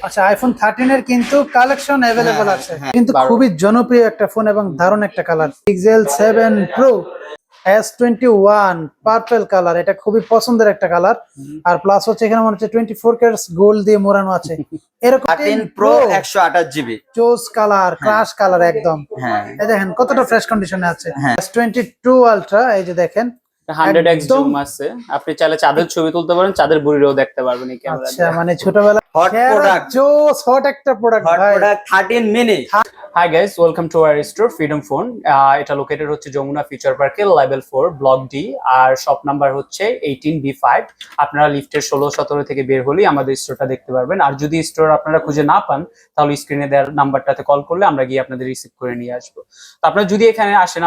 আচ্ছা, আইফোন 13 এর কিন্তু কালেকশন अवेलेबल আছে, হ্যাঁ, কিন্তু খুবই জনপ্রিয় একটা ফোন এবং দারুণ একটা colour, pixel 7 pro S21 purple colour. এটা খুবই পছন্দের একটা কালার। আর প্লাস হচ্ছে এখানে মনে হচ্ছে 24 ক্যারেটস গোল্ড দিয়ে মোড়ানো আছে। এরকম 13 pro 128 GB choose colour, crush colour একদম। হ্যাঁ এই দেখেন কতটা ফ্রেশ কন্ডিশনে আছে। হ্যাঁ। S22 আলট্রা, এই যে দেখেন 100x একদম। জুম আছে, আপনি চাইলে চাঁদের ছবি তুলতে পারেন, চাঁদের বুড়িরও দেখতে পারবেন এই ক্যামেরা আচ্ছা, মানে ছোটবেলা Hot product. জোস হট একটা প্রোডাক্ট হট ভাই। Product 13 mini. Hi guys, welcome to our store freedom phone. এটা লোকেটেড হচ্ছে যমুনা ফিচার পার্কে, লেভেল 4 ব্লক ডি, আর শপ নাম্বার হচ্ছে 18B5। আপনারা লিফটের 16-17 থেকে বের হলেই আমাদের স্টোরটা দেখতে পারবেন। আর যদি স্টোর আপনারা খুঁজে না পান, তাহলে স্ক্রিনে দেওয়ার নাম্বারটাতে কল করলে আমরা গিয়ে আপনাদের রিসিভ করে নিয়ে আসবো। তো আপনারা যদি এখানে আসেন,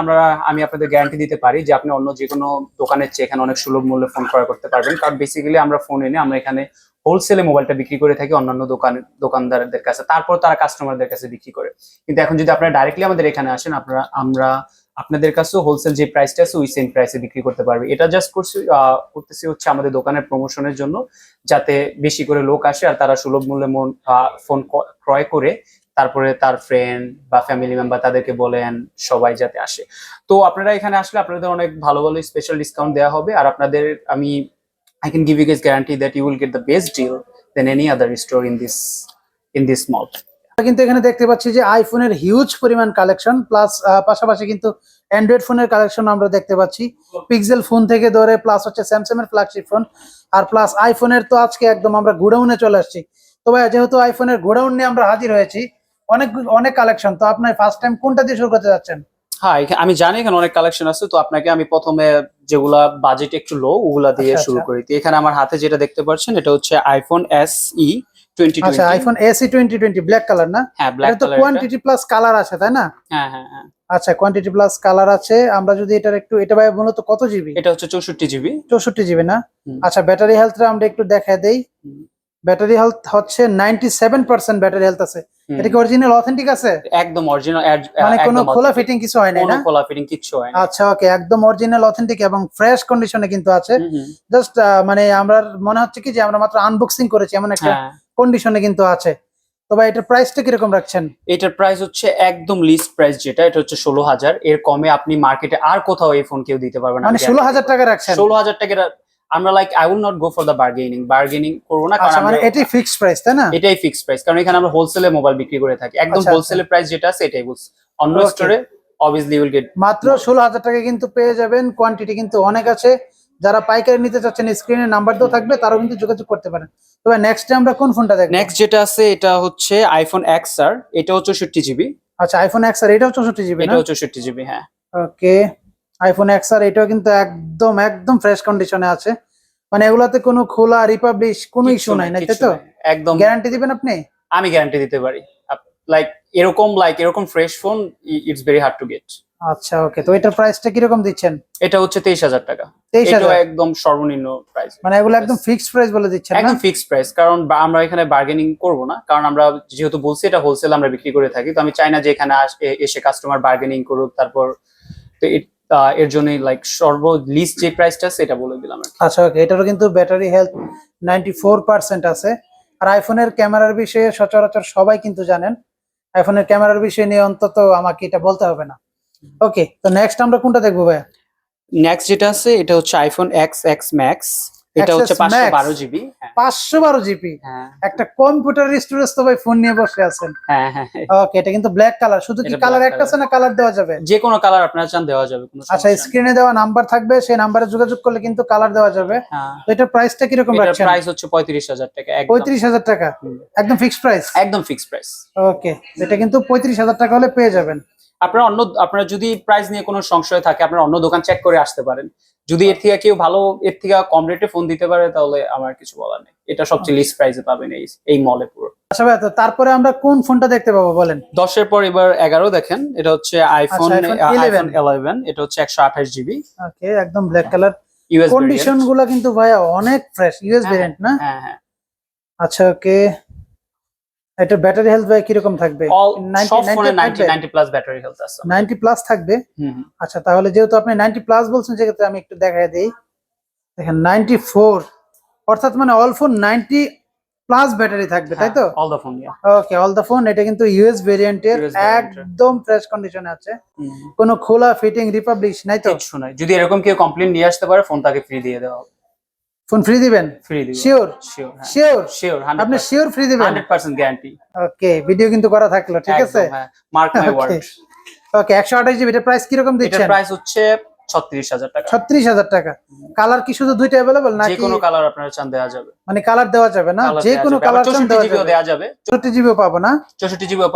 আমি আপনাদের গ্যারান্টি দিতে পারি যে আপনি অন্য যে কোনো দোকানের চেয়ে এখানে অনেক সুলভ মূল্যে ফোন ক্রয় করতে পারবেন। কারণ বেসিক্যালি আমরা ফোন এনে আমরা এখানে হোলসেলে মোবাইলটা বিক্রি করে থাকি অন্যান্য দোকানদারদের কাছে, তারপর তারা কাস্টমারদের কাছে বিক্রি করে। কিন্তু এখন যদি আপনারা ডাইরেক্টলি আমাদের এখানে আসেন, আমরা আপনাদের কাছেও হোলসেল যে প্রাইসটা আছে ওই সেম প্রাইসে বিক্রি করতে পারবে। এটা জাস্ট করতেছি হচ্ছে আমাদের দোকানের প্রমোশনের জন্য, যাতে বেশি করে লোক আসে আর তারা সুলভ মূল্যে ফোন ক্রয় করে তারপরে তার ফ্রেন্ড বা ফ্যামিলি মেম্বার তাদেরকে বলেন সবাই যাতে আসে। তো আপনারা এখানে আসলে আপনাদের অনেক ভালো ভালো স্পেশাল ডিসকাউন্ট দেওয়া হবে। আর আপনাদের I can give you guys guarantee that you will get the best deal than any other store in this mall. কিন্তু এখানে দেখতে পাচ্ছি যে আইফোনের হিউজ পরিমাণ কালেকশন, প্লাস পাশাপাশি কিন্তু অ্যান্ড্রয়েড ফোনের কালেকশন আমরা দেখতে পাচ্ছি। পিক্সেল ফোন থেকে ধরে প্লাস হচ্ছে স্যামসাং এর ফ্ল্যাগশিপ ফোন, আর প্লাস আইফোনের তো আজকে একদম আমরা গোডাউনে চলে আসছি। তো ভাই, যেহেতু আইফোনের গোডাউন নিয়ে আমরা হাজির হয়েছি, অনেক অনেক কালেকশন, তো আপনার ফার্স্ট টাইম কোনটা দিয়ে শুরু করতে যাচ্ছেন? হ্যাঁ, আমি জানি এখানে অনেক কালেকশন আছে, তো আপনাকে আমি প্রথমে যেগুলা বাজেট একটু লো ওগুলা দিয়ে আচ্ছা, শুরু আচ্ছা। করি। তো এখানে আমার হাতে যেটা দেখতে পাচ্ছেন এটা হচ্ছে আইফোন SE 2020। আচ্ছা, আইফোন SE 2020 ব্ল্যাক কালার না? হ্যাঁ, ব্ল্যাক এটা তো কালার। কোয়ান্টিটি প্লাস কালার আছে, তাই না? হ্যাঁ হ্যাঁ হ্যাঁ, আচ্ছা, কোয়ান্টিটি প্লাস কালার আছে। আমরা যদি এটা ভাই মূলত কত জিবি? এটা হচ্ছে 64 জিবি। 64 জিবি না? হুম। আচ্ছা, ব্যাটারি হেলথটা আমরা একটু দেখায় দেই। ব্যাটারি হেলথ হচ্ছে 97% ব্যাটারি হেলথ আছে। এটা কি অরিজিনাল অথেন্টিক আছে? একদম অরিজিনাল, মানে কোনো খোলা ফিটিং কিছু হয় নাই কোনো না? খোলা ফিটিং কিচ্ছু হয় না। আচ্ছা, ওকে, একদম অরিজিনাল অথেন্টিক এবং ফ্রেশ কন্ডিশনে কিন্তু আছে। হুম, হুম। জাস্ট মানে আমরা মনে হচ্ছে কি যে আমরা মাত্র আনবক্সিং করেছি এমন একটা হ্যাঁ, কন্ডিশনে কিন্তু আছে। তো ভাই, এটার প্রাইসটা কিরকম রাখছেন? এটার প্রাইস হচ্ছে একদম লিস্ট প্রাইস, যেটা এটা হচ্ছে 16,000। এর কমে আপনি মার্কেটে আর কোথাও এই ফোন কেউ দিতে পারবে না। মানে 16,000 টাকা রাখছেন? 16,000 টাকা আমরা I will not go for the bargaining করবো না, কারণ আচ্ছা, মানে এটাই ফিক্সড প্রাইস, তাই না? এটাই ফিক্সড প্রাইস, কারণ এখানে আমরা হোলসেলে মোবাইল বিক্রি করে থাকি। একদম আচ্ছা, হোলসেলের প্রাইস যেটা আছে এটাই বলছি। অন্য Okay. স্টোরে অবভিয়াসলি উইল গেট মাত্র 16,000 টাকা কিন্তু পেয়ে যাবেন। কোয়ান্টিটি কিন্তু অনেক আছে। যারা পাইকারি নিতে চাচ্ছেন, স্ক্রিনে নাম্বার দেওয়া থাকবে, তারাও কিন্তু যোগাযোগ করতে পারেন। তবে নেক্সট আমরা কোন ফোনটা দেখব? নেক্সট যেটা আছে এটা হচ্ছে আইফোন XR। এটা হচ্ছে 64 জিবি। আচ্ছা, আইফোন XR, এটাও 64 জিবি না? এটা হচ্ছে 64 জিবি, হ্যাঁ। ওকে, আইফোন XR এটাও কিন্তু একদম একদম ফ্রেশ কন্ডিশনে আছে। মানে এগুলাতে কোনো খোলা রিপাবলিশ কোনো ইস্যু নাই, তাই কিচ্ছু তো? নাই, একদম গ্যারান্টি দিবেন আপনি? আমি গ্যারান্টি দিতে পারি। এরকম fresh phone it's very hard to get. আচ্ছা, ওকে, তো এটার প্রাইসটা কিরকম দিচ্ছেন? এটা হচ্ছে 23,000 টাকা। 23,000? এটাও একদম সর্বনিম্ন প্রাইস, মানে এগুলো একদম ফিক্সড প্রাইস বলে দিচ্ছেন না? একদম ফিক্সড প্রাইস, কারণ আমরা এখানে বার্গেনিং করব না, কারণ আমরা যেহেতু বলছি এটা হোলসেল আমরা বিক্রি করে থাকি। তো আমি চাই না যে এখানে এসে কাস্টমার বার্গেনিং করুক তারপর। তো এর জন্য সর্ব লিস্ট যে প্রাইসটা আছে এটা বলে দিলাম আর কি। আচ্ছা, ওকে, এটারও কিন্তু ব্যাটারি হেলথ 94% আছে। আর আইফোনের ক্যামেরার বিষয়ে সচরাচর সবাই কিন্তু জানেন। আইফোনের ক্যামেরার বিষয় নিয়ে অন্তত আমাকে এটা বলতে হবে না। ওকে, তো নেক্সট আমরা কোনটা দেখবো ভাই? নেক্সট যেটা আছে এটা হচ্ছে আইফোন XX Max। এটা হচ্ছে XS Max? 512 জিবি। 512 জিবি? হ্যাঁ একটা কম্পিউটার স্টোরেজ তো ভাই ফোন নিয়ে বসে আছেন। হ্যাঁ হ্যাঁ হ্যাঁ। ওকে, এটা কিন্তু ব্ল্যাক কালার। শুধু কি এটা কালার black একটা আছে color। না কালার দেওয়া যাবে? যে কোনো কালার আপনারা চান দেওয়া যাবে, কোনো আচ্ছা, সমস্যা নেই। স্ক্রিনে দেওয়া নাম্বার থাকবে, সেই নাম্বারে যোগাযোগ করলে কিন্তু কালার দেওয়া যাবে। হ্যাঁ, তো এটার প্রাইসটা কিরকম এটার রাখছেন? প্রাইস হচ্ছে 35,000 টাকা। 35,000 টাকা? হুম। একদম ফিক্সড প্রাইস? একদম ফিক্সড প্রাইস। ওকে, এটা কিন্তু 35,000 টাকা হলে পেয়ে যাবেন। আপনারা যদি প্রাইস নিয়ে কোনো সংশয় থাকে আপনারা অন্য দোকান চেক করে আসতে পারেন। যদি এর থেকে কেউ ভালো এর থেকে কম রেটে ফোন দিতে পারে তাহলে আমার কিছু বলার নেই। এটা সবচেয়ে লিস্ট প্রাইসে পাবেন এই মলে পুরো। আচ্ছা ভাই, তো তারপরে আমরা কোন ফোনটা দেখতে পাবো বলেন? 10-এর পর এবার 11 দেখেন। এটা হচ্ছে আইফোন আচ্ছা, iPhone 11 এটা হচ্ছে 128 জিবি ওকে, একদম ব্ল্যাক কালার। ইউএস কন্ডিশন গুলা কিন্তু ভাই অনেক ফ্রেশ, ইউএস ভেরিয়েন্ট না? হ্যাঁ হ্যাঁ। আচ্ছা, ওকে, এটা ব্যাটারি হেলথ ভাই কিরকম থাকবে? সব ফোনে 90 প্লাস ব্যাটারি হেলথ আছে। 90 প্লাস থাকবে? হুম হুম। আচ্ছা, তাহলে যেহেতু আপনি 90 প্লাস বলছেন, সেক্ষেত্রে আমি একটু দেখাই দিই। দেখেন 94, অর্থাৎ মানে অল ফোন 90 প্লাস ব্যাটারি থাকবে, তাই তো? All the phone okay, all the phone. এটা কিন্তু ইউএস ভেরিয়েন্টের, US variant-এর। একদম ফ্রেশ কন্ডিশনে আছে, কোনো খোলা ফিটিং রিপাবলিশ নাই তো? কিছু নাই, যদি এরকম কেউ কমপ্লেইন নিয়ে আসতে পারে ফোন তাকে ফ্রি দিয়ে দেওয়া হবে। ফোন ফ্রি দিবেন? ফ্রি দিব। শিওর? Sure sure? শিওর আপনি শিওর ফ্রি দিবেন? 100% গ্যারান্টি। ওকে, ভিডিও কিন্তু করা থাকলো, ঠিক আছে? Mark my word. Okay, 128 GB, এটা প্রাইস কিরকম এটার দিচ্ছেন? প্রাইস হচ্ছে 36,000 টাকা। 36,000 টাকা। কালার কি শুধু দুইটা अवेलेबल যে নাকি কোনো কালার আপনারা চান দেওয়া যাবে। মানে কালার দেওয়া যাবে না? Colour যে দেওয়া কোনো যাবে। কালার আবার চান 64 দেওয়া জিবিও যাবে? দেওয়া যাবে। 64 জিবিও পাবো না? 64 জিবিও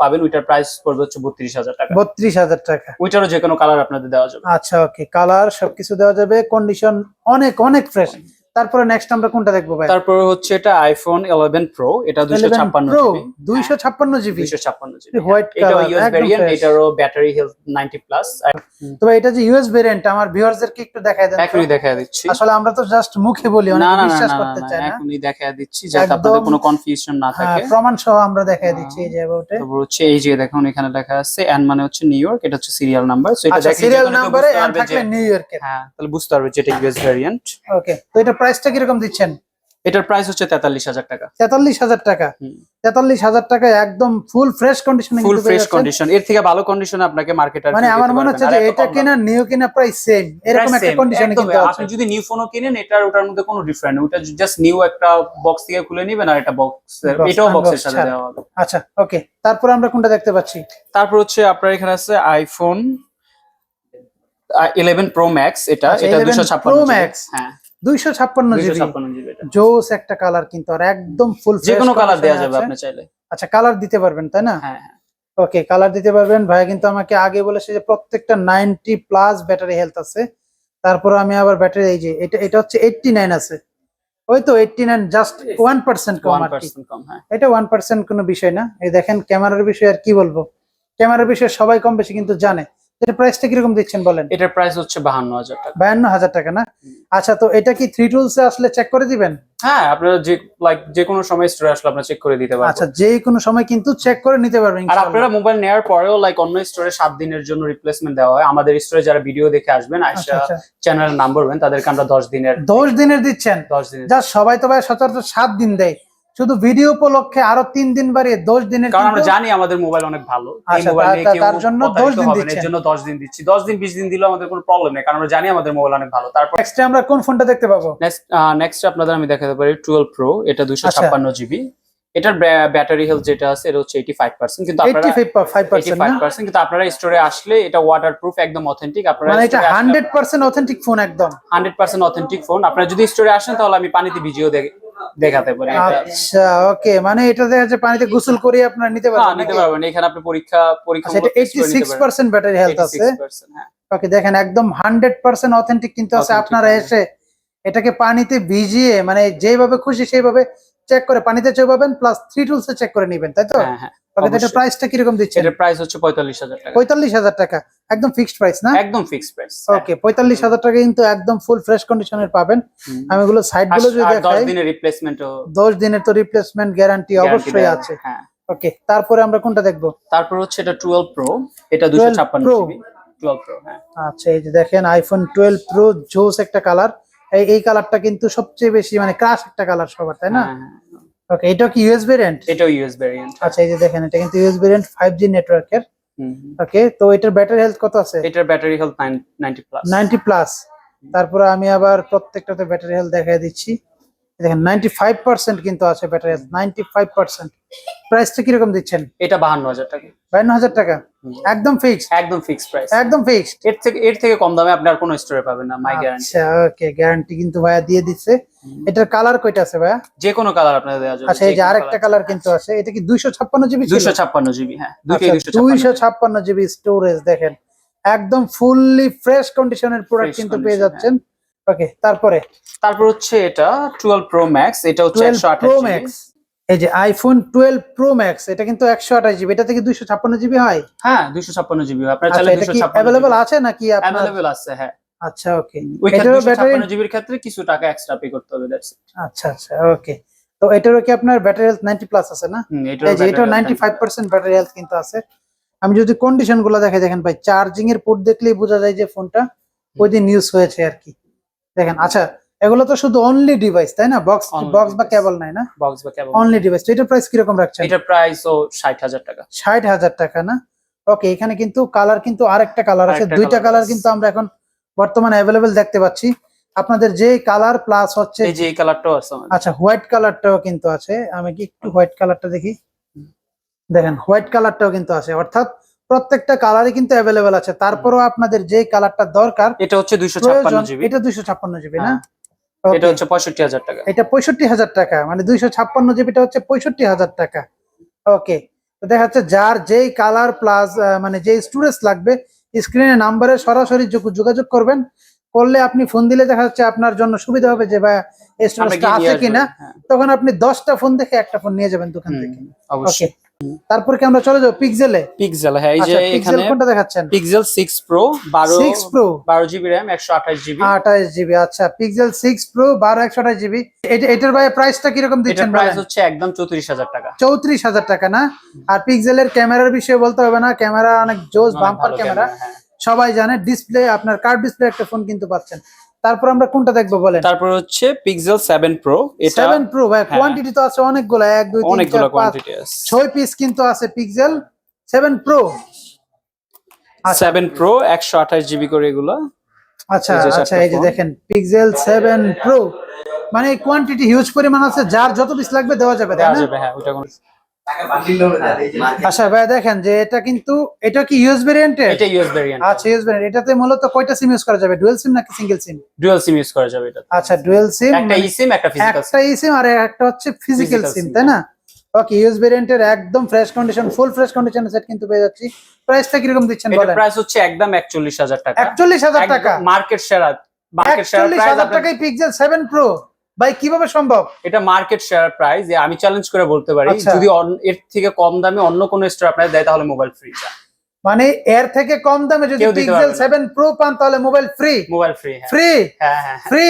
পাবেন, ওইটার প্রাইস পড়বে হচ্ছে 32,000 টাকা। 32,000 টাকা। ওইটারও যে কোনো কালার আপনাদের দেওয়া যাবে। আচ্ছা, ওকে, কালার সবকিছু দেওয়া যাবে, কন্ডিশন অনেক অনেক ফ্রেশ। তারপরে নেক্সট আমরা কোনটা দেখবো ভাই? তারপর হচ্ছে এটা আইফোন 11 প্রো, এটা 256 Pro, GB. 256 GB. 256 GB. White এটাও কালার, ইউএস একদম ভেরিয়েন্ট, fresh। এটারও ব্যাটারি হেলথ 90 প্লাস। তবে এটা যে ইউএস ভেরিয়েন্ট, আমার ভিউয়ারদেরকে একটু দেখায় দেন তো। এখনই দেখায় দিচ্ছি। আসলে আমরা তো জাস্ট মুখে বলি, না অনেকে না না বিশ্বাস না, করতে চায় না। এখনই দেখায় দিচ্ছি যাতে একদম, আপনাদের কোনো কনফিউশন না হ্যাঁ, থাকে। প্রমাণ সহ আমরা দেখায় দিচ্ছি এই যে অ্যাবাউটে। তারপর হচ্ছে এই যে দেখুন এখানে লেখা আছে এন মানে হচ্ছে নিউ ইয়র্ক, এটা হচ্ছে সিরিয়াল নাম্বার। সো এটা আচ্ছা, দেখলে সিরিয়াল যে কোনো কেউ নাম্বারে বুঝতে এন পারবে যে থাকলে নিউ ইয়র্কের। হ্যাঁ, তাহলে বুঝতে পারবে যে এটা ইউএস ভেরিয়েন্ট। ওকে, তো এটা প্রাইসটা কিরকম দিচ্ছেন? এটার প্রাইস হচ্ছে 43,000 টাকা। 43,000 টাকা। হুম। 43,000 টাকায় একদম ফুল ফ্রেশ কন্ডিশনে ফুল ফ্রেশ কন্ডিশন, এর থেকে ভালো কন্ডিশনে আপনাকে মার্কেটে মানে আমার মনে হচ্ছে যে এটা কিনা নিউ কিনা প্রাইস সেম, এরকম একটা কন্ডিশনে কিন্তু আছে। আপনি যদি নিউ ফোনও কিনেন এটার ওটার মধ্যে কোনো ডিফারেন্ট, ওটা জাস্ট নিউ একটা বক্স থেকে খুলে নেবেন আর এটা বক্স, এটাও বক্সের সাথে ছাড়া। দেওয়া হবে। আচ্ছা, ওকে, তারপর আমরা কোনটা দেখতে পাচ্ছি? তারপর হচ্ছে আপনার এখানে আছে আইফোন 11 প্রো ম্যাক্স, এটা আচ্ছা, এটা 11 256 Pro জিবি। Max, হ্যাঁ 256 জিবি। 256 জিবি এটা। জোস একটা কালার কিন্তু, আর একদম ফুল যে কোনো কালার দেওয়া যাবে আপনি চাইলে। আচ্ছা, কালার দিতে পারবেন তাই না? হ্যাঁ হ্যাঁ। ওকে, কালার দিতে পারবেন। ভাই কিন্তু আমাকে আগে বলেছে যে প্রত্যেকটা 90 প্লাস ব্যাটারি হেলথ আছে। তারপর আমি আবার ব্যাটারি, এই যে এটা হচ্ছে 89 আছে, ওই তো 89, জাস্ট 1% কম আর কি। 1% কম, হ্যাঁ। এটা 1% কোনো বিষয় না। এই দেখেন ক্যামেরার বিষয়ে আর কি বলবো, ক্যামেরার বিষয়ে সবাই কম বেশি কিন্তু জানে। এটা প্রাইসটা কিরকম দিচ্ছেন বলেন? এটার প্রাইস হচ্ছে 52,000 টাকা। 52,000 টাকা না? আচ্ছা, তো এটা কি 3 টুলসে আসলে চেক করে দিবেন? হ্যাঁ, আপনারা যে কোনো সময় স্টোরে আসলে আপনারা চেক করে দিতে পারবেন। আচ্ছা, যে কোনো সময় কিন্তু চেক করে নিতে পারবেন আর ইনশাআল্লাহ। আপনারা মোবাইল নেওয়ার পরেও অন্য স্টোরে 7 দিনের জন্য রিপ্লেসমেন্ট দেওয়া হয়। আমাদের স্টোরে যারা ভিডিও দেখে আসবেন, আচ্ছা, আচ্ছা, চ্যানেলের নাম বলবেন, তাদেরকে আমরা 10 দিনের 10 দিনের দিচ্ছেন? 10 দিনের। যা, সবাই তো ভাই সচরাচর 7 দিন দেয়, শুধু ভিডিও উপলক্ষে আরো 3 দিন বাড়িয়ে 10 দিনের। কারণ আমরা জানি আমাদের মোবাইল অনেক ভালো, এই আচ্ছা, মোবাইল নিয়ে কেউ তার জন্য 10 দিন হবে না, দিচ্ছেন। এর জন্য 10 দিন দিচ্ছি। 10 দিন 20 দিন দিলেও আমাদের কোনো প্রবলেম নেই, কারণ আমরা জানি আমাদের মোবাইল অনেক ভালো। তারপর নেক্সট আমরা কোন ফোনটা দেখতে পাবো? নেক্সট আপনাদের আমি দেখাতে পারি 12 প্রো, এটা 256 জিবি। এটার ব্যাটারি হেলথ যেটা আছে এটা হচ্ছে 85%, কিন্তু আপনারা 85% না? 85%, কিন্তু আপনারা স্টোরে আসলে এটা ওয়াটারপ্রুফ, একদম অথেন্টিক। আপনারা মানে এটা store এ আসলে 100% অথেন্টিক ফোন, একদম 100% অথেন্টিক ফোন। আপনারা যদি স্টোরে আসেন তাহলে আমি পানিতে ভিজিও দেখাতে পারি এটা। আচ্ছা, ওকে, মানে এটা দেখা যাচ্ছে পানিতে গোসল করে আপনারা নিতে হ্যাঁ, পারবেন নিতে নাকি? পারবেন, এখানে আপনি পরীক্ষা আচ্ছা, এটা 86% ব্যাটারি হেলথ আছে। 86%, হ্যাঁ। ওকে, দেখেন একদম 100% অথেন্টিক কিন্তু আছে। Authentic, আপনারা হ্যাঁ। এসে এটাকে পানিতে ভিজিয়ে, মানে যেভাবে খুশি সেইভাবে চেক করে পানিতে চোবাবেন, প্লাস 3 টুলসে চেক করে নেবেন, তাই তো? হ্যাঁ হ্যাঁ, ওকে, তো এটা অবশ্যই। প্রাইসটা কিরকম দিচ্ছেন? এটার প্রাইস হচ্ছে 45,000 টাকা। 45,000 টাকা, একদম ফিক্সড প্রাইস না? একদম ফিক্সড প্রাইস। ওকে, 45,000 টাকা কিন্তু একদম ফুল ফ্রেশ কন্ডিশনের পাবেন। আমি এগুলো সাইড গুলো যদি আর 10 দেখাই, দিনের রিপ্লেসমেন্টও 10 দিনের তো রিপ্লেসমেন্ট গ্যারান্টি অবশ্যই আছে। হ্যাঁ। ওকে, তারপরে আমরা কোনটা দেখবো? তারপর হচ্ছে এটা 12 প্রো, এটা 256 Pro? জিবি। 12 প্রো, হ্যাঁ। আচ্ছা, এই যে দেখেন আইফোন 12 প্রো, জোস একটা কালার। এই কালারটা কিন্তু সবচেয়ে বেশি মানে ক্রাশ একটা কালার সবার, তাই না? হ্যাঁ, হ্যাঁ। ওকে, এটা কি ইউএস ভেরিয়েন্ট? এটাও ইউএস ভেরিয়েন্ট। আচ্ছা, এই যে দেখেন এটা কিন্তু ইউএস ভেরিয়েন্ট 5G নেটওয়ার্কের। ওকে, তো এটার ব্যাটারি হেলথ কত আছে? এটার ব্যাটারি হেলথ 90 প্লাস। 90 প্লাস। তারপরে আমি আবার প্রত্যেকটাতে ব্যাটারি হেলথ দেখাই দিচ্ছি। দেখেন 95% কিন্তু আছে ব্যাটারি হেলথ, 95%। প্রাইসটা কিরকম দিচ্ছেন? এটা 52,000 টাকা। 52,000 টাকা, একদম ফিক্সড? একদম ফিক্সড প্রাইস, একদম ফিক্সড। এর থেকে কম দামে আপনি আর কোনো স্টোরে পাবেন না, মাই গ্যারান্টি। আচ্ছা, ওকে, গ্যারান্টি কিন্তু ভাইয়া দিয়ে দিচ্ছে। এটার কালার কয়টা আছে ভাইয়া? যে কোনো কালার আপনাদের দেওয়া যাবে। আচ্ছা, এই যে আরেকটা কালার কিন্তু আছে, এটা কি 256 জিবি? 256 জিবি, হ্যাঁ, দুটোই 256 জিবি স্টোরেজ। দেখেন একদম ফুললি ফ্রেশ কন্ডিশনের প্রোডাক্ট Fresh কিন্তু condition, পেয়ে যাচ্ছেন। ওকে, তারপর হচ্ছে এটা 12 প্রো ম্যাক্স, এটা হচ্ছে 12 প্রো 128 জিবি। ম্যাক্স। এই যে আইফোন 12 প্রো ম্যাক্স, এটা কিন্তু 128 জিবি, এটা থেকে 256 জিবি হয়? হ্যাঁ, 256 জিবি। আপনারা আচ্ছা, চাইলে এটা কি 256 अवेलेबल আছে নাকি আপনার? अवेलेबल আছে, হ্যাঁ। আচ্ছা, ওকে, ওই ক্ষেত্রে এটারও ব্যাটারি? 256 জিবির ক্ষেত্রে কিছু টাকা এক্সট্রা পে করতে হবে, দ্যাটস ইট। আচ্ছা আচ্ছা, ওকে, তো এটারও কি আপনার ব্যাটারি হেলথ 90 প্লাস আছে না? এই যে এটাও 95% ব্যাটারি হেলথ কিন্তু আছে। আমি যদি কন্ডিশন গুলো দেখাই, দেখেন ভাই চার্জিং এর পোর্ট দেখলেই বোঝা যায় যে ফোনটা ওই দিন ইউজ হয়েছে আর কি। দেখেন, আচ্ছা, এগুলো তো শুধু অনলি ডিভাইস তাই না, বক্স Only বক্স বা device. কেবল নাই না, বক্স বা কেবল। Only device. তো এটার প্রাইস কিরকম রাখছেন? এটার প্রাইস ও 60,000 টাকা। 60,000 টাকা না। ওকে, এখানে কিন্তু কালার কিন্তু আরেকটা কালার আছে, আরেকটা দুইটা colour কালার আছে। কিন্তু আমরা এখন বর্তমানে অ্যাভেলেবেল দেখতে পাচ্ছি। আপনাদের যে কালার প্লাস হচ্ছে, এই যে এই কালারটাও আছে আমাদের। আচ্ছা হোয়াইট কালারটাও কিন্তু আছে, আমি কি একটু হোয়াইট কালারটা দেখি, দেখেন হোয়াইট কালারটাও কিন্তু আছে, অর্থাৎ প্রত্যেকটা কালারই কিন্তু অ্যাভেলেবেল আছে। তারপরেও আপনাদের যে কালারটা দরকার এটা হচ্ছে 256 জিবি। এটা 256 জিবি না, এটা Okay, হচ্ছে 65,000 টাকা। এটা 65,000 টাকা, মানে 256 জিবিটা হচ্ছে 65,000 টাকা। ওকে, তো দেখা যাচ্ছে যার যেই কালার প্লাস মানে যেই স্টোরেজ লাগবে, স্ক্রিনে নাম্বারে সরাসরি যোগাযোগ করবেন, করলে আপনি ফোন দিলে দেখা যাচ্ছে আপনার জন্য সুবিধা হবে যে ভাই আমরা স্টোরেজটা গিয়ে নিয়ে আছে আসবো। কিনা। হ্যাঁ। তখন আপনি 10টা ফোন দেখে একটা ফোন নিয়ে যাবেন দোকান থেকে। অবশ্যই। তারপর কি আমরা চলে যাবো পিক্সেলে? পিক্সেল, হ্যাঁ এই যে আচ্ছা, পিক্সেল এখানে কোনটা দেখাচ্ছেন? Pixel 6 pro 6 pro 12 GB RAM 128 GB. 28 GB, আচ্ছা পিক্সেল 6 প্রো 128 জিবি। এটার ভাই প্রাইসটা কিরকম এটার দিচ্ছেন প্রাইস বলেন? হচ্ছে একদম 34,000 টাকা। 34,000 টাকা না। আর পিক্সেলের ক্যামেরার বিষয়ে বলতে হবে না, ক্যামেরা অনেক জোস, অনেক বাম্পার ভালো ক্যামেরা, হ্যাঁ। সবাই জানে। ডিসপ্লে আপনার কার্ভ ডিসপ্লে একটা ফোন কিন্তু পাচ্ছেন। তারপর আমরা কোনটা দেখবো বলেন? তারপর হচ্ছে পিক্সেল 7 প্রো। এটা 7 প্রো ভাই, হ্যাঁ। কোয়ান্টিটি তো আছে অনেকগুলো, 1 2 3 অনেকগুলো 4 5 কোয়ান্টিটি আছে। 6 পিস কিন্তু আছে পিক্সেল 7 প্রো। আচ্ছা 7 প্রো 128 জিবি করে এগুলো। আচ্ছা এই যে আচ্ছা, চারটা এই যে ফোন। দেখেন পিক্সেল 7 প্রো, মানে কোয়ান্টিটি হিউজ পরিমাণ আছে, যার যত পিস লাগবে দেওয়া যাবে তাই দেওয়া না? যাবে হ্যাঁ, ওটা কোনো আচ্ছা ভাই দেখেন যে এটা কিন্তু, এটা কি ইউএস ভেরিয়েন্টের? এটা ইউএস ভেরিয়েন্ট। আচ্ছা ইউএস ভেরিয়েন্ট। এটাতে মূলত কয়টা সিম ইউজ করা যাবে, ডুয়াল সিম নাকি সিঙ্গেল সিম? ডুয়াল সিম ইউজ করা যাবে এটা। আচ্ছা ডুয়াল সিম, একটা ই সিম একটা ফিজিক্যাল একটা সিম আর একটা হচ্ছে ফিজিক্যাল Physical সিম SIM, তাই না? ওকে, ইউএস ভেরিয়েন্টের একদম ফ্রেশ কন্ডিশন, ফুল ফ্রেশ কন্ডিশনের সেট কিন্তু পেয়ে যাচ্ছি। প্রাইসটা কিরকম দিচ্ছেন এটা বলেন? প্রাইস হচ্ছে একদম 41,000 টাকা। 41,000 টাকা, মার্কেট সেরা, মার্কেট সেরা প্রাইস 41,000 টাকায় পিক্সেল 7 প্রো, ভাই কিভাবে সম্ভব? এটা মার্কেট শেয়ার প্রাইস। আমি চ্যালেঞ্জ করে বলতে পারি আচ্ছা। যদি এর থেকে কম দামে অন্য কোনো স্টোর আপনাদের দেয় তাহলে মোবাইল ফ্রি। মানে এর থেকে কম দামে যদি কেউ দিতে পিক্সেল পারবে না। 7 প্রো পান তাহলে মোবাইল ফ্রি? মোবাইল ফ্রি হ্যাঁ। ফ্রি হ্যাঁ হ্যাঁ হ্যাঁ, ফ্রি,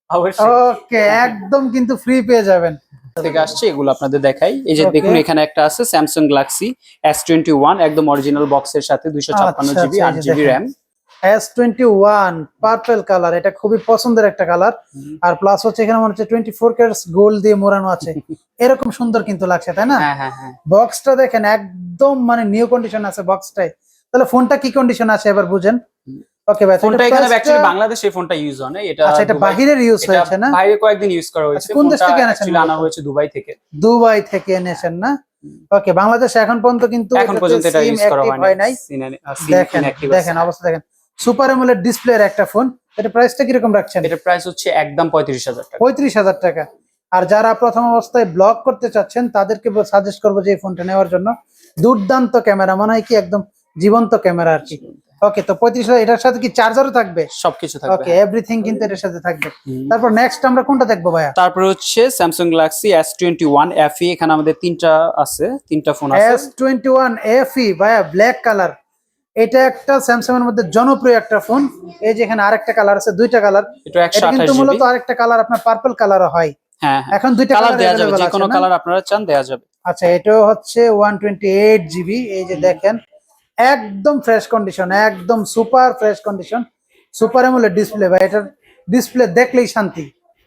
অবশ্যই। ওকে একদম কিন্তু ফ্রি পেয়ে যাবেন। থেকে আসছে এগুলো আপনাদের দেখাই। এই যে Okay. দেখুন এখানে একটা আছে স্যামসাং গ্যালাক্সি S21 একদম অরিজিনাল বক্সের সাথে 256 আচ্ছা, জিবি আচ্ছা, 8 এই যে জিবি দেখেন। র্যাম। S21 পার্পল কালার, এটা খুবই পছন্দের একটা কালার। আর প্লাস হচ্ছে এখানে মনে হচ্ছে 24 ক্যারেটস গোল্ড দিয়ে মোড়ানো আছে, এরকম সুন্দর কিন্তু লাগছে তাই না? হ্যাঁ হ্যাঁ হ্যাঁ। বক্সটা দেখেন একদম মানে নিউ কন্ডিশন আছে বক্সটাই। তাহলে ফোনটা কি কন্ডিশন আছে এবার বুঝেন। ওকে ভাই, ফোনটা এখানে অ্যাকচুয়ালি বাংলাদেশে এই ফোনটা ইউজ হয় না, এটা আচ্ছা এটা দুবাই- বাহিরের ইউজ এটা হয়েছে না? বাইরে কয়েকদিন ইউজ করা হয়েছে। আচ্ছা, কোন দেশ ফোনটা থেকে এনেছেন actually আনা মূলত? হয়েছে দুবাই থেকে। দুবাই থেকে এনেছেন না? ওকে, বাংলাদেশে এখন পর্যন্ত কিন্তু এখন পর্যন্ত এটা সিম ইউজ করা অ্যাক্টিভ হয় নাই। দেখেন দেখেন অবস্থা দেখেন, সুপার অ্যামোলেড ডিসপ্লের একটা ফোন। এটা প্রাইসটা কিরকম রাখছেন? এটার প্রাইস হচ্ছে একদম 35,000 টাকা। 35,000 টাকা। আর যারা প্রথম অবস্থায় ব্লগ করতে চাচ্ছেন তাদেরকে সাজেস্ট করবো যে এই ফোনটা নেওয়ার জন্য। দুর্দান্ত ক্যামেরা, মনে হয় কি একদম জীবন্ত ক্যামেরা আর কি। ওকে, তো 35,000, এটার সাথে কি চার্জারও থাকবে? সবকিছু থাকবে ওকে, হ্যাঁ। এভরিথিং কিন্তু এটার সাথে থাকবে। হুম। তারপর নেক্সট আমরা কোনটা দেখবো ভাইয়া? তারপর হচ্ছে স্যামসাং গ্যালাক্সি S21 FE। এখানে আমাদের তিনটা ফোন আছে। S21 FE ভাইয়া, ব্ল্যাক কালার। এটা একটা স্যামসাং এর মধ্যে জনপ্রিয় একটা ফোন। এই যে এখানে আরেকটা কালার আছে, দুইটা কালার। এটা এটা 128 কিন্তু জিবি। মূলত আরেকটা কালার আপনার পার্পল কালারও হয়। হ্যাঁ হ্যাঁ, এখন দুইটা কালার কালার দেওয়া যাবে, যে अवेलेबल কোনো আছে না? কালার আপনারা চান দেওয়া যাবে। আচ্ছা, এটাও হচ্ছে 128 জিবি। এই যে দেখেন একদম ফ্রেশ কন্ডিশন, একদম super fresh condition, super AMOLED display ভাই। এটার ডিসপ্লে দেখলেই শান্তি।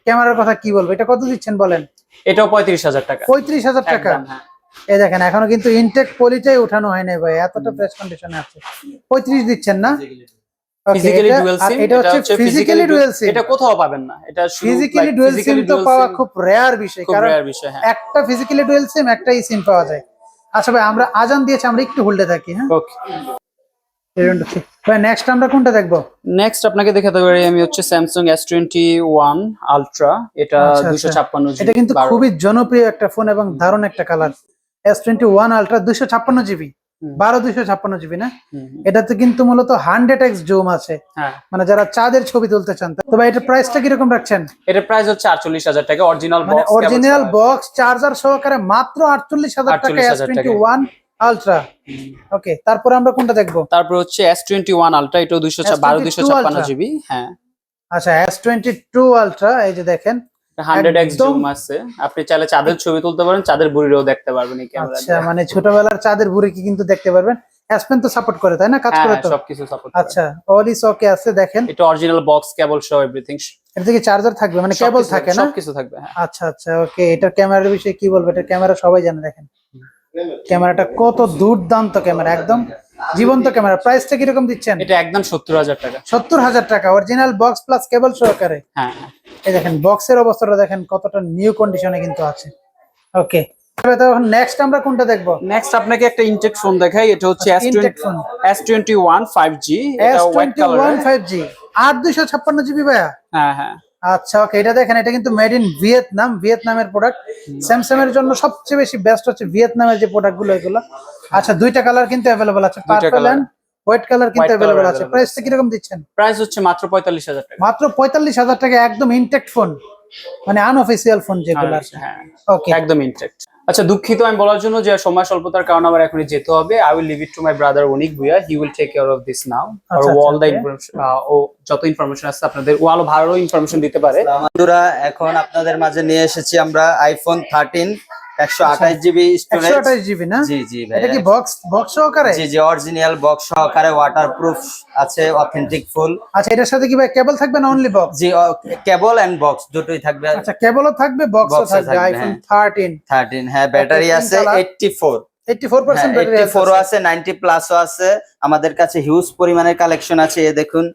ক্যামেরার কথা কি বলবো, এটা কত দিচ্ছেন বলেন? এটাও 35,000 টাকা। 35,000 টাকা। একদম, হ্যাঁ। এই দেখেন এখনো কিন্তু ইনটেক পলিটাই উঠানো হয় নাই ভাই, এতটা ফ্রেশ কন্ডিশনে আছে। 35 দিচ্ছেন না? Okay, ফিজিক্যালি এটা- ডুয়াল আর সিম। এটা হচ্ছে ফিজিক্যালি ডুয়াল সিম। এটা কোথাও পাবেন না। এটা ফিজিক্যালি ডুয়াল সিম তো পাওয়া খুব রেয়ার বিষয়, খুব কারণ রেয়ার বিষয় হ্যাঁ। একটা ফিজিক্যালি ডুয়াল সিম, একটা ই সিম পাওয়া যায়। আচ্ছা ভাই, আমরা আজান দিয়েছি, আমরা একটু হোল্ডে থাকি হ্যাঁ। ওকে, ভাই নেক্সট আমরা কোনটা দেখবো? নেক্সট আপনাকে দেখাতে পারি আমি হচ্ছে স্যামসাং S21 আলট্রা। এটা আচ্ছা, আচ্ছা। 256 জিবি। এটা কিন্তু খুবই জনপ্রিয় একটা ফোন এবং দারুণ একটা colour. S21 ultra 256 GB, 256 GB না? এটাতে কিন্তু মূলত 100x জুম আছে, হ্যাঁ, মানে যারা চাঁদের ছবি তুলতে চান। তো ভাই এটা প্রাইসটা কিরকম রাখছেন? এটার প্রাইস হচ্ছে 48,000 টাকা। অরিজিনাল মানে বক্স, অরিজিনাল বক্স চার্জার সহকারে মাত্র 48,000 টাকা 48,000 টাকা। S21 ultra. ওকে, তারপরে আমরা কোনটা দেখবো? তারপর হচ্ছে S21 আলট্রা। এটাও 256 S22 256 জিবি। হ্যাঁ, আচ্ছা S22 আলট্রা, এই যে দেখেন 100x একদম। জুম আছে, আপনি চাইলে চাঁদের ছবি তুলতে পারেন, চাঁদের বুড়িরও দেখতে পারবেন এই ক্যামেরা আচ্ছা, মানে ছোটবেলার চাঁদের বুড়িকে কিন্তু দেখতে পারবেন। S Pen তো সাপোর্ট করে, তাই না? কাজ করে তো? সবকিছু সাপোর্ট করে। আচ্ছা, অল ইজ ওকে আছে, দেখেন। এটা অরিজিনাল বক্স কেবল সহ এভরিথিং, এর থেকে চার্জার থাকবে, মানে কেবল থাকে না? সবকিছু থাকবে। হ্যাঁ, আচ্ছা আচ্ছা, ওকে। এটার ক্যামেরার বিষয়ে কি বলবো? এটার ক্যামেরা সবাই জানে, দেখেন ক্যামেরাটা কত দুর্দান্ত ক্যামেরা, একদম জীবন্ত ক্যামেরা। প্রাইসটা কিরকম দিচ্ছেন? এটা একদম 70,000 টাকা। 70,000 টাকা, অরিজিনাল বক্স প্লাস কেবল সহকারে। হ্যাঁ, এই দেখেন বক্সের অবস্থাটা দেখেন কতটা নিউ কন্ডিশনে কিন্তু আছে। ওকে, নেক্সট আমরা কোনটা দেখবো? নেক্সট আপনাকে একটা ইনটেক ফোন দেখাই। এটা হচ্ছে Intake phone। S21 5G, এটা white colour. S21 5G 8 256 GB ভাইয়া। হ্যাঁ হ্যাঁ, আচ্ছা, ওকে। এটা দেখেন, এটা কিন্তু মেড ইন ভিয়েতনাম, ভিয়েতনামের প্রোডাক্ট। স্যামসাং এর জন্য সবচেয়ে বেশি বেস্ট হচ্ছে ভিয়েতনামের যে প্রোডাক্ট গুলো এগুলো। আচ্ছা, দুইটা কালার কিন্তু অ্যাভেলেবল আছে, purple colour। And white colour কিন্তু White colour অ্যাভেলেবল আছে। available প্রাইসটা কিরকম দিচ্ছেন? প্রাইস হচ্ছে মাত্র 45,000 টাকা। মাত্র 45,000 টাকা, একদম ইনটেক্ট ফোন, মানে আনঅফিসিয়াল ফোন যেগুলো আছে। হ্যাঁ, ওকে, একদম ইনটেক্ট। আচ্ছা, দুঃখিত আমি বলার জন্য যে সময় স্বল্পতার কারণে আমার এখনই যেতে হবে। I will leave it to my brother Anik Bhuiyan, he will take care of this now. আর আচ্ছা, অল দ্য okay. ইনফরমেশন, ও যত ইনফরমেশন আছে আপনাদের, ও আলো ভালো ইনফরমেশন দিতে পারে। বন্ধুরা, এখন আপনাদের মাঝে নিয়ে এসেছি আমরা আইফোন 13 128 জিবি স্টোরেজ। 128 জিবি না? জি জি ভাই, এটা কি বক্স সহকারে? জি জি, অরিজিনাল বক্স সহকারে, ওয়াটারপ্রুফ আছে, অথেন্টিক ফুল। আচ্ছা, এটার সাথে কি ভাই কেবল থাকবে না অনলি বক্স? জি, কেবল এন্ড বক্স দুটোই থাকবে। আচ্ছা, কেবলও থাকবে, বক্সও Box ও থাকবে। থাকবে, আইফোন হ্যাঁ। 13 হ্যাঁ, ব্যাটারি pink আছে color। 84। 84% ব্যাটারি 84 আছে, 90 প্লাসও আছে। আমাদের কাছে হিউজ পরিমাণের কালেকশন আছে। এই দেখুন,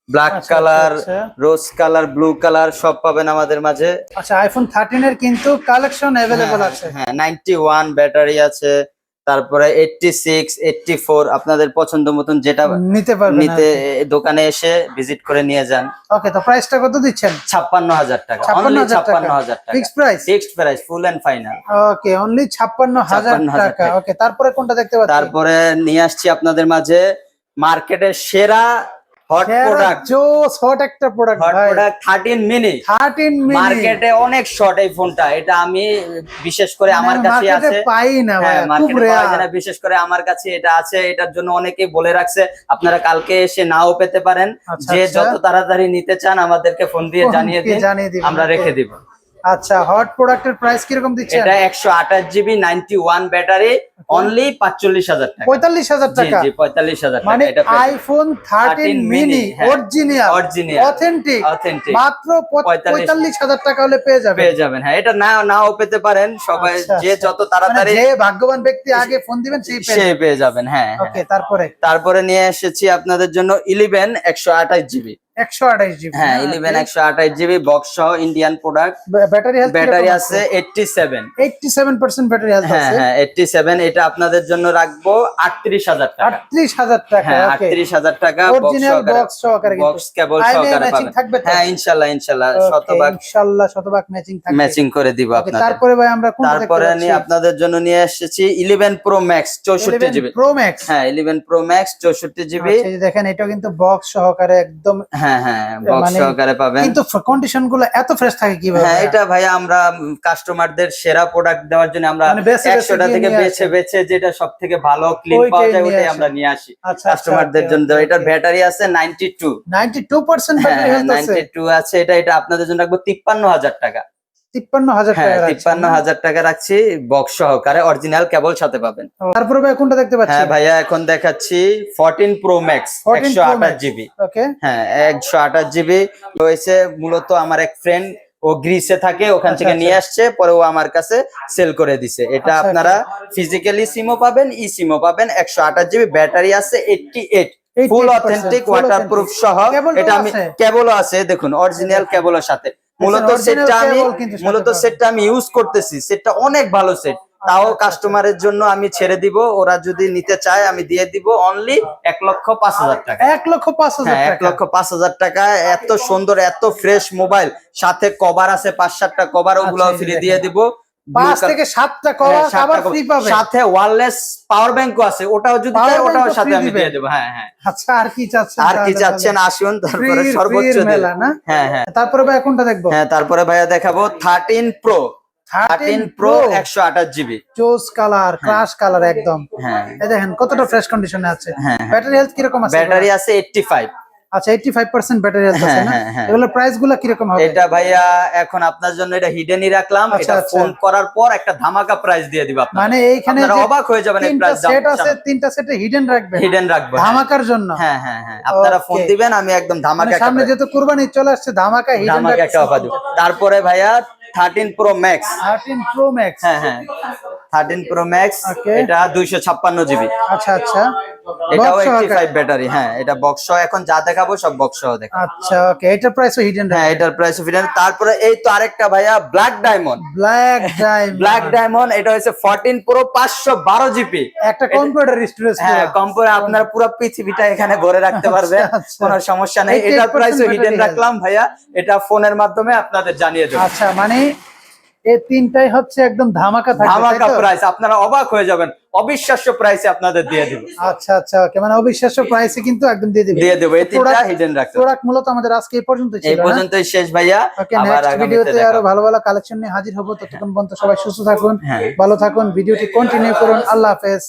ব্ল্যাক আচ্ছা, কালার, আচ্ছা। রোজ কালার, ব্লু কালার সব পাবেন আমাদের মাঝে। আচ্ছা, আইফোন 13 এর কিন্তু কালেকশন अवेलेबल আছে। হ্যাঁ, 91 ব্যাটারি আছে, তারপরে 86, 84 আপনাদের পছন্দ মতন যেটা নিতে পারবেন নিতে দোকানে এসে ভিজিট করে নিয়ে যান। ওকে, তো প্রাইসটা কত দিচ্ছেন? 56,000 টাকা, অনলি 56,000 টাকা, fixed price. Fixed price, full and final. Okay, only 56,000 56,000 টাকা। টাকা। ওকে, তারপরে কোনটা দেখতে পাচ্ছি? তারপরে নিয়ে আসছি আপনাদের মাঝে মার্কেটের সেরা হট প্রোডাক্ট, জোস হট একটা প্রোডাক্ট হট ভাই। Product 13 mini. 13 মিনি মার্কেটে অনেক শর্ট এই ফোনটা, এটা আমি বিশেষ করে আমার কাছে আছে। পাই না ভাই, হ্যাঁ, খুব মার্কেটে পাওয়া যায় রেয়ার। না, বিশেষ করে আমার কাছে এটা আছে। এটার জন্য অনেকেই বলে রাখছে আপনারা কালকে এসে নাও পেতে পারেন। আচ্ছা, যে আচ্ছা। যত তাড়াতাড়ি নিতে চান আমাদেরকে ফোন দিয়ে জানিয়ে দিন, দিবেন, আমরা okay। রেখে দিব। আচ্ছা, হট প্রোডাক্টের প্রাইস কিরকম দিচ্ছেন? এটা 128 জিবি 91 ব্যাটারি, অনলি 45,000 টাকা। 45,000 জি টাকা, জি, 45,000 টাকা। মানে এটা আইফোন 13 মিনি হ্যাঁ, অরিজিনাল, original, অথেন্টিক, authentic। মাত্র 45,000 টাকা হলে পেয়ে যাবেন। পেয়ে যাবেন। হ্যাঁ, এটা নাও পেতে পারেন সবাই, আচ্ছা, যে আচ্ছা। যত তাড়াতাড়ি মানে যে ভাগ্যবান ব্যক্তি আগে ফোন দিবেন সেই সে পেয়ে যাবেন। হ্যাঁ, হ্যাঁ। ওকে, তারপরে তারপরে নিয়ে এসেছি আপনাদের জন্য 11 128 জিবি। 128 জিবি। হ্যাঁ, 11 128 জিবি বক্স সহ, Indian product. Battery health battery আছে 87। 87% ব্যাটারি হেলথ হ্যাঁ আছে। হ্যাঁ, 87। এটা আপনাদের জন্য রাখবো 38,000 টাকা। 38,000 টাকা। হ্যাঁ, ওকে, 38,000 টাকা, অরিজিনাল বক্স সহকারে কিন্তু। বক্স কেবল আইনে সহকারে ম্যাচিং পাবেন। থাকবে তো? হ্যাঁ, ইনশাআল্লাহ ইনশাআল্লাহ, ওকে, শতভাগ ইনশাআল্লাহ শতভাগ ম্যাচিং থাকবে। ম্যাচিং করে দিব ওকে, আপনাদের। তারপরে ভাই আমরা কোনটা দেখতে তারপরে পাচ্ছি? আপনাদের জন্য নিয়ে এসেছি 11 pro max 64 GB. Pro max. হ্যাঁ, 11 প্রো ম্যাক্স 64 জিবি। আচ্ছা, এই যে দেখেন, এটাও কিন্তু বক্স সহকারে একদম, হ্যাঁ হ্যাঁ, বক্স মানে সহকারে পাবেন। কিন্তু কন্ডিশন গুলো এত ফ্রেশ থাকে কিভাবে? হ্যাঁ, এটা ভাইয়া আমরা কাস্টমারদের সেরা প্রোডাক্ট দেওয়ার জন্য আমরা মানে বেছে বেছে 100টা গিয়ে থেকে নিয়ে বেছে আসেন। বেছে যেটা সব থেকে ভালো ক্লিন ওইটাই পাওয়া যায় নিয়ে ওটাই আসেন। আমরা নিয়ে আসি আচ্ছা, কাস্টমারদের okay, জন্য। okay, এটার okay। ব্যাটারি আছে 92। 92% হ্যাঁ, ব্যাটারি হেলথ আছে। 92 আছে। এটা আপনাদের জন্য রাখবো 53,000 টাকা। 53,000 হ্যাঁ, টাকা রাখছেন। 53,000 টাকা রাখছি, বক্স সহকারে, অরিজিনাল কেবল সাথে পাবেন। তারপরে ভাই কোনটা দেখতে পাচ্ছি? হ্যাঁ ভাইয়া, এখন দেখাচ্ছি 14 Pro Max 14 Pro 128 Max। GB. Okay, হ্যাঁ, 128 জিবি রয়েছে। মূলত আমার এক ফ্রেন্ড, ও গ্রিসে থাকে, ওখান থেকে আচ্ছা, নিয়ে আসছে, পরে ও আমার কাছে সেল করে দিছে। এটা আচ্ছা, আপনারা ফিজিক্যালি সিমও পাবেন, ই সিমও পাবেন। 128 জিবি ব্যাটারি আছে 88, ফুল 88%, অথেন্টিক full ওয়াটারপ্রুফ authentic। সহ। কেবলটাও এটা আমি আছে? কেবলও আছে, দেখুন অরিজিনাল কেবলের সাথে। মূলত original সেটটা আমি cable কিন্তু সাথে পাবেন। সেটটা আমি ইউজ করতেছি, সেটটা অনেক ভালো সেট। তাও কাস্টমারের জন্য আমি ছেড়ে দিব, ওরা যদি নিতে চায় আমি দিয়ে দিব অনলি 1,05,000 টাকা। 1,05,000 হ্যাঁ, টাকা। 1,05,000 টাকা। এত সুন্দর, এত ফ্রেশ মোবাইল, সাথে কভার আছে 5-7টা কভার, ওগুলো আচ্ছা, এই যে ফ্রি দেখেন। দিয়ে দিব। 5 থেকে 7টা কভার আবার ফ্রি পাবে। সাথে ওয়্যারলেস পাওয়ার ব্যাংকও আছে, ওটাও যদি Power চাই ওটাও bank ও সাথে free আমি দিবেন? দিয়ে দেবো। হ্যাঁ হ্যাঁ। আচ্ছা, আর কি চাচ্ছেন? আর কি তাহলে চাচ্ছেন বলেন। আসুন, তারপরে Free- সর্বোচ্চ free দিন। মেলা না? হ্যাঁ হ্যাঁ। তারপরে ভাই কোনটা দেখবো? হ্যাঁ, তারপরে ভাইয়া দেখাবো 13 pro 13 pro Pro 128 GB. Choose colour, crush colour একদম। হ্যাঁ এই দেখেন কতটা ফ্রেশ কন্ডিশনে আছে। হ্যাঁ। ব্যাটারি হেলথ কিরকম আছে? ব্যাটারি আছে 85। আচ্ছা 85% ব্যাটারি হেলথ আছে হ্যাঁ, না? হ্যাঁ, হ্যাঁ। এগুলোর প্রাইস গুলো কিরকম হবে? এটা ভাইয়া এখন আপনার জন্য এটা হিডেনই রাখলাম, আচ্ছা, এটা আচ্ছা। ফোন করার পর একটা ধামাকা প্রাইস দিয়ে দিব আপনাকে। মানে এইখানে আপনারা যে অবাক হয়ে যাবেন এই তিনটা প্রাইস সেট আছে, তিনটা সেটে হিডেন রাখবেন হিডেন রাখবো। ধামাকার জন্য। হ্যাঁ হ্যাঁ হ্যাঁ, আপনারা ফোন Okay. দিবেন, আমি একদম মানে ধামাকা একটা সামনে যেহেতু কুরবানি চলে আসছে, ধামাকা হিডেন ধামাকা একটা অফার দিব। তারপরে ভাইয়া 13 প্রো ম্যাক্স। 13 pro max. হ্যাঁ হ্যাঁ 13 প্রো ম্যাক্স, Okay. এটা 256 জিবি। আচ্ছা আচ্ছা, এটাও Box সহকারে? 85 ব্যাটারি। হ্যাঁ এটা বক্স সহ, এখন যা দেখাবো সব বক্স সহ দেখাবো। আচ্ছা ওকে, এটার প্রাইসও হিডেন হ্যাঁ এটার প্রাইস ফিডেন। তারপরে এই তো আরেকটা ভাইয়া black diamond. Black diamond. Black diamond এটা হচ্ছে 14 প্রো 512 জিবি। একটা কম্পিউটার স্টোরেজ। হ্যাঁ কম্পিউটার আপনার পুরো পৃথিবীটা এখানে ভরে রাখতে পারবেন, আচ্ছা। কোনো সমস্যা নেই। 88% এটার প্রাইসও হিডেন battery health। রাখলাম ভাইয়া, এটা ফোনের মাধ্যমে আপনাদের জানিয়ে দেব। আচ্ছা মানে এই তিনটাই হচ্ছে একদম ধামাকা থাকবে, ধামাকা তাই তো? প্রাইস, আপনারা অবাক হয়ে যাবেন, অবিশ্বাস্য প্রাইসে আপনাদের দিয়ে দেব। আচ্ছা আচ্ছা ওকে, মানে অবিশ্বাস্য প্রাইসে কিন্তু একদম দিয়ে দিবে। দিয়ে দেবো, এই তিনটা হিডেন রাখতে। প্রোডাক্ট মূলত আমাদের আজকে এই পর্যন্ত ছিল এই না? পর্যন্তই শেষ ভাইয়া, ওকে, আবার নেক্সট আগামীতে ভিডিওতে দেখা আরো হবে। ভালো ভালো কালেকশন নিয়ে হাজির হব। ততক্ষণ পর্যন্ত সবাই সুস্থ থাকুন, হ্যাঁ। ভালো থাকুন, ভিডিওটি কন্টিনিউ করুন। আল্লাহ হাফেজ।